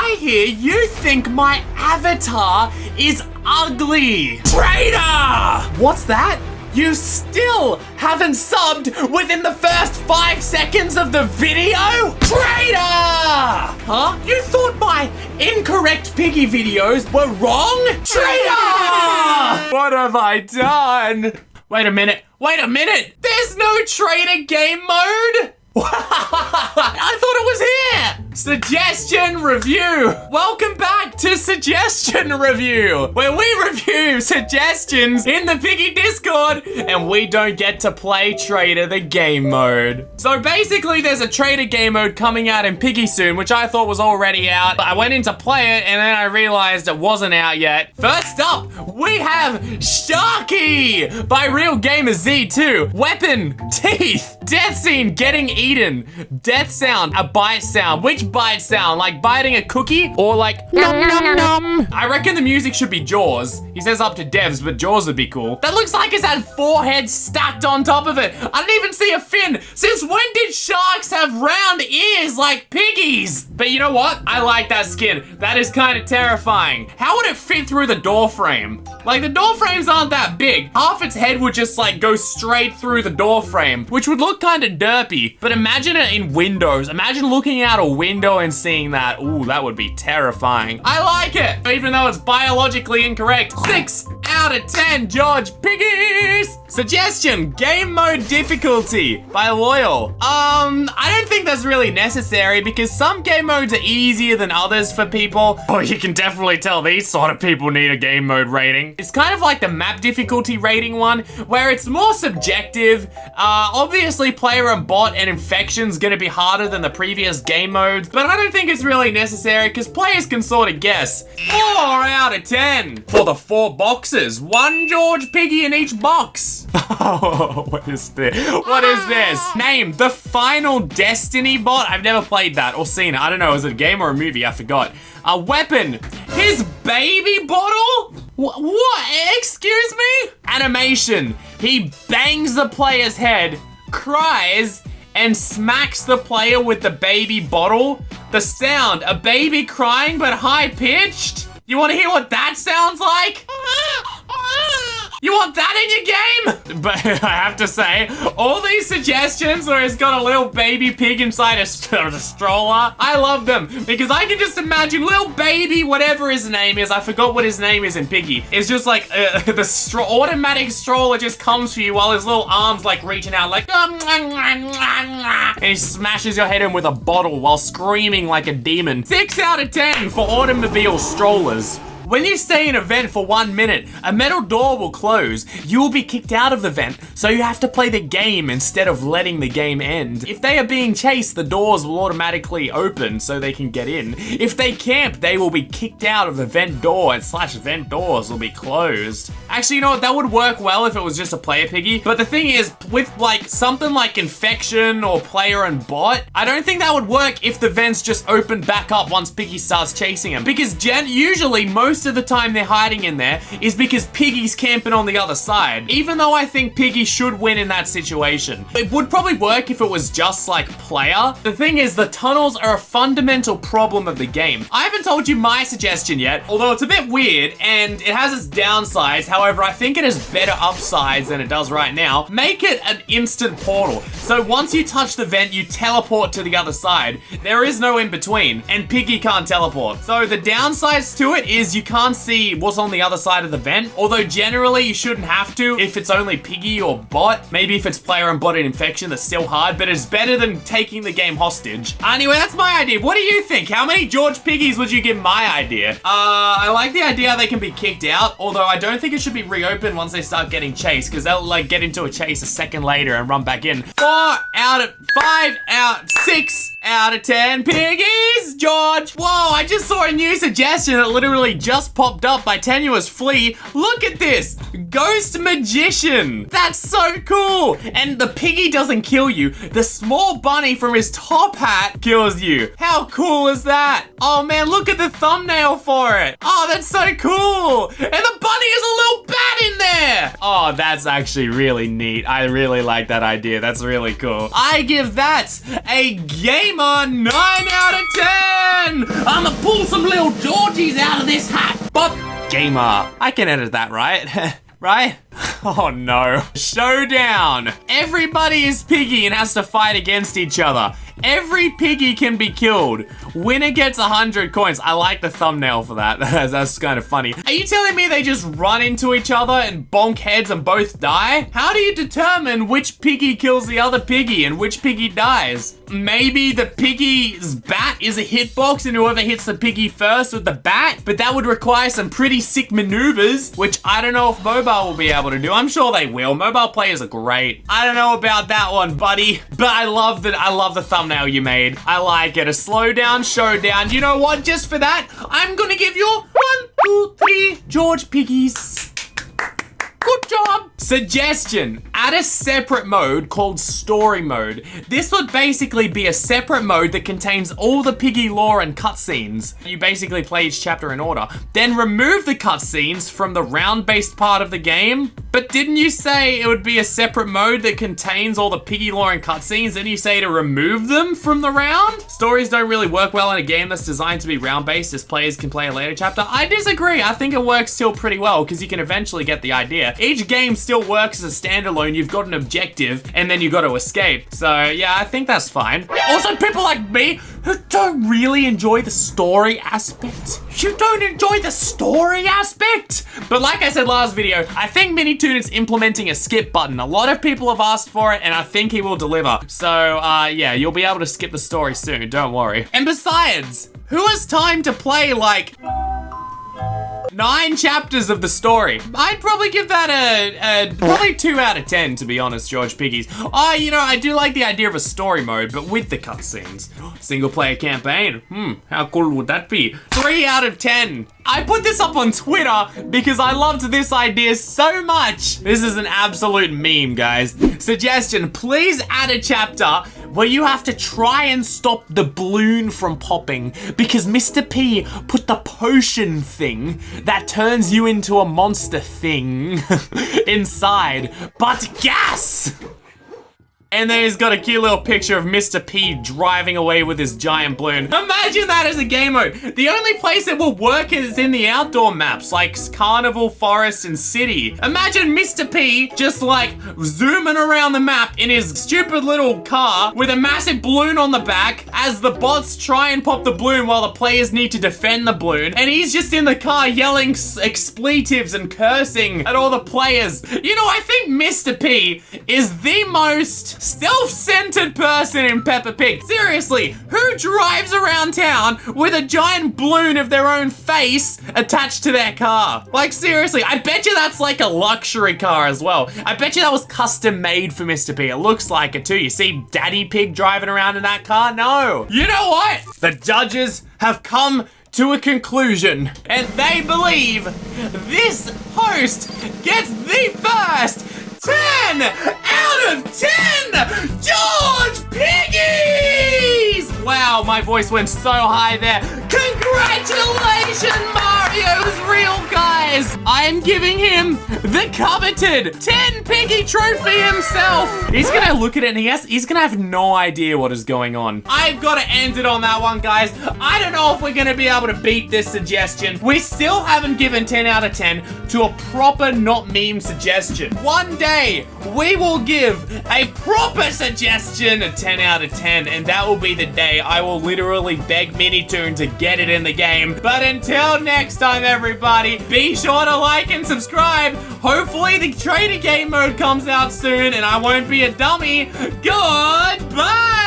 I hear you think my avatar is ugly. Traitor! What's that? You still haven't subbed within the first 5 seconds of the video? Traitor! Huh? You thought my incorrect piggy videos were wrong? Traitor! What have I done? Wait a minute. There's no traitor game mode? I thought it was here! Suggestion review! Welcome back to Suggestion Review, where we review suggestions in the Piggy Discord, and we don't get to play Traitor the game mode. So basically, there's a Traitor game mode coming out in Piggy soon, which I thought was already out. I went in to play it, and then I realized it wasn't out yet. First up, we have Sharky by Real Gamer Z2. Weapon, teeth, death scene, getting eaten, death sound, a bite sound. Which bite sound? Like biting a cookie or like nom nom nom? I reckon the music should be Jaws. He says up to devs, but Jaws would be cool. That looks like it's had 4 heads stacked on top of it. I didn't even see a fin. Since when did sharks have round ears like piggies? But you know what? I like that skin. That is kind of terrifying. How would it fit through the door frame? Like, the door frames aren't that big. Half its head would just like go straight through the door frame, which would look kind of derpy. But imagine it in Windows. Imagine looking out a window and seeing that. Ooh, that would be terrifying. I like it, even though it's biologically incorrect. 6 out of 10 George Piggies. Suggestion, game mode difficulty by Loyal. I don't think that's really necessary because some game modes are easier than others for people. Oh, you can definitely tell these sort of people need a game mode rating. It's kind of like the map difficulty rating one, where it's more subjective. Obviously player and bot and infection's gonna be harder than the previous game modes, but I don't think it's really necessary because players can sort of guess. 4 out of 10 for the 4 boxes. 1 George Piggy in each box. Oh, what is this? What is this? Name the Final Destiny bot. I've never played that or seen it. I don't know, is it a game or a movie? I forgot. A weapon. His baby bottle? What? Excuse me? Animation. He bangs the player's head, cries, and smacks the player with the baby bottle. The sound, a baby crying but high-pitched? You want to hear what that sounds like? You want that in your game? But I have to say, all these suggestions where it's got a little baby pig inside a stroller, I love them because I can just imagine little baby, whatever his name is, I forgot what his name is in Piggy. It's just like the automatic stroller just comes for you while his little arms like reaching out like, and he smashes your head in with a bottle while screaming like a demon. 6 out of 10 for automobile strollers. When you stay in a vent for 1 minute, a metal door will close. You will be kicked out of the vent, so you have to play the game instead of letting the game end. If they are being chased, the doors will automatically open so they can get in. If they camp, they will be kicked out of the vent door and / vent doors will be closed. Actually, you know what? That would work well if it was just a player piggy. But the thing is, with like something like infection or player and bot, I don't think that would work if the vents just open back up once Piggy starts chasing him. Because usually most of the time they're hiding in there is because Piggy's camping on the other side. Even though I think Piggy should win in that situation. It would probably work if it was just like player. The thing is, the tunnels are a fundamental problem of the game. I haven't told you my suggestion yet, although it's a bit weird and it has its downsides. However, I think it has better upsides than it does right now. Make it an instant portal. So once you touch the vent, you teleport to the other side. There is no in between, and Piggy can't teleport. So the downsides to it is you can't see what's on the other side of the vent, although generally you shouldn't have to if it's only Piggy or bot. Maybe if it's player and bot and infection, that's still hard, but it's better than taking the game hostage. Anyway, that's my idea. What do you think? How many George Piggies would you give my idea? I like the idea they can be kicked out, although I don't think it should be reopened once they start getting chased, because they'll like get into a chase a second later and run back in. 5 out, 6 out of 10 piggies, George. Whoa, I just saw a new suggestion that literally just popped up by Tenuous Flea. Look at this, Ghost Magician. That's so cool. And the piggy doesn't kill you. The small bunny from his top hat kills you. How cool is that? Oh man, look at the thumbnail for it. Oh, that's so cool. And the bunny is a little bat in there. Yeah. Oh, that's actually really neat. I really like that idea. That's really cool. I give that a gamer 9 out of 10. I'ma pull some little Georgies out of this hat. But gamer, I can edit that, right? Right? Oh no. Showdown. Everybody is Piggy and has to fight against each other. Every Piggy can be killed. Winner gets 100 coins. I like the thumbnail for that. That's kind of funny. Are you telling me they just run into each other and bonk heads and both die? How do you determine which Piggy kills the other Piggy and which Piggy dies? Maybe the Piggy's bat is a hitbox and whoever hits the Piggy first with the bat, but that would require some pretty sick maneuvers, which I don't know if mobile will be able to do. I'm sure they will. Mobile players are great. I don't know about that one, buddy, but I love the thumbnail you made. I like it. A slowdown showdown. You know what? Just for that, I'm gonna give you 1, 2, 3 George Piggies. Good job. Suggestion, add a separate mode called story mode. This would basically be a separate mode that contains all the Piggy lore and cutscenes. You basically play each chapter in order. Then remove the cutscenes from the round-based part of the game. But didn't you say it would be a separate mode that contains all the Piggy lore and cutscenes? Didn't you say to remove them from the round? Stories don't really work well in a game that's designed to be round-based as players can play a later chapter. I disagree. I think it works still pretty well because you can eventually get the idea. Each game still works as a standalone. You've got an objective and then you've got to escape. So yeah, I think that's fine. Also, people like me who don't really enjoy the story aspect. You don't enjoy the story aspect? But like I said last video, I think Minitoon is implementing a skip button. A lot of people have asked for it and I think he will deliver. So yeah, you'll be able to skip the story soon, don't worry. And besides, who has time to play like 9 chapters of the story? I'd probably give that a probably 2 out of 10, to be honest, George Piggies. You know, I do like the idea of a story mode, but with the cutscenes. Single player campaign. How cool would that be? 3 out of 10. I put this up on Twitter because I loved this idea so much. This is an absolute meme, guys. Suggestion, please add a chapter where you have to try and stop the balloon from popping because Mr. P put the potion thing that turns you into a monster thing inside, but gas! And then he's got a cute little picture of Mr. P driving away with his giant balloon. Imagine that as a game mode. The only place it will work is in the outdoor maps, like Carnival, Forest, and City. Imagine Mr. P just like zooming around the map in his stupid little car with a massive balloon on the back as the bots try and pop the balloon while the players need to defend the balloon. And he's just in the car yelling expletives and cursing at all the players. You know, I think Mr. P is the most self-centered person in Peppa Pig. Seriously, who drives around town with a giant balloon of their own face attached to their car? Like, seriously, I bet you that's like a luxury car as well. I bet you that was custom made for Mr. P. It looks like it too. You see Daddy Pig driving around in that car? No. You know what? The judges have come to a conclusion, and they believe this host gets the first 10 out of 10 George Piggies! Wow, my voice went so high there. Congratulations, Mario's real, guys! I am giving him the coveted 10 Piggy trophy himself. He's gonna look at it and he's gonna have no idea what is going on. I've got to end it on that one, guys. I don't know if we're gonna be able to beat this suggestion. We still haven't given 10 out of 10 to a proper not meme suggestion. One day, we will give a proper suggestion a 10 out of 10, and that will be the day I will literally beg Minitoon to get it in the game. But until next time, everybody, be sure to like and subscribe. Hopefully the Traitor game mode comes out soon and I won't be a dummy. Goodbye!